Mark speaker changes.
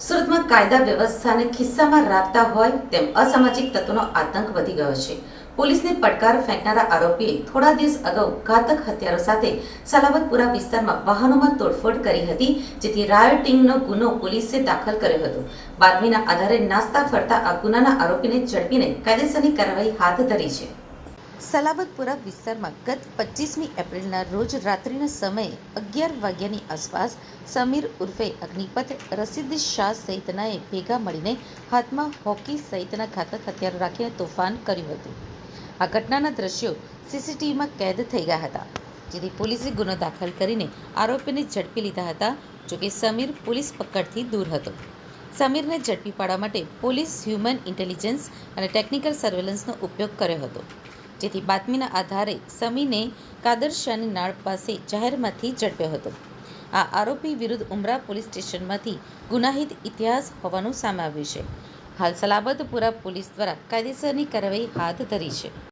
Speaker 1: સુરતમાં કાયદા વ્યવસ્થાને ખિસ્સામાં રાખતા હોય તેમ અસામાજિક તત્વોનો આતંક વધી ગયો છે. પોલીસને પડકાર ફેંકનારા આરોપીએ થોડા દિવસ અગાઉ ઘાતક હથિયારો સાથે સલાબતપુરા વિસ્તારમાં વાહનોમાં તોડફોડ કરી હતી, જેથી રાયોટિંગનો ગુનો પોલીસે દાખલ કર્યો હતો. બાતમીના આધારે નાસ્તા ફરતા આ ગુનાના આરોપીને ઝડપીને કાયદેસરની કાર્યવાહી હાથ ધરી છે. સલાબતપુરા વિસ્તારમાં ગત 25મી એપ્રિલના રોજ રાત્રિના સમયે 11 વાગ્યાની આસપાસ સમીર ઉર્ફે અગ્નિપથ, રશીદ શાહ સહિતનાએ ભેગા મળીને હાથમાં હોકી સહિતના ઘાતક હથિયારો રાખીને તોફાન કર્યું હતું. આ ઘટનાના દ્રશ્યો સીસીટીવીમાં કેદ થઈ ગયા હતા, જેથી પોલીસે ગુનો દાખલ કરીને આરોપીને ઝડપી લીધા હતા. જોકે સમીર પોલીસ પકડથી દૂર હતો. સમીરને ઝડપી પાડવા માટે પોલીસ હ્યુમન ઇન્ટેલિજન્સ અને ટેકનિકલ સર્વેલન્સનો ઉપયોગ કર્યો હતો, જેથી બાતમીના આધારે સમીરને કાદરશાહની નાળ પાસે જાહેરમાંથી ઝડપ્યો હતો. આ આરોપી વિરુદ્ધ ઉમરા પોલીસ સ્ટેશનમાંથી ગુનાહિત ઇતિહાસ હોવાનું સામે આવ્યું છે. હાલ સલાબતપુરા પોલીસ દ્વારા કાયદેસરની કાર્યવાહી હાથ ધરી છે.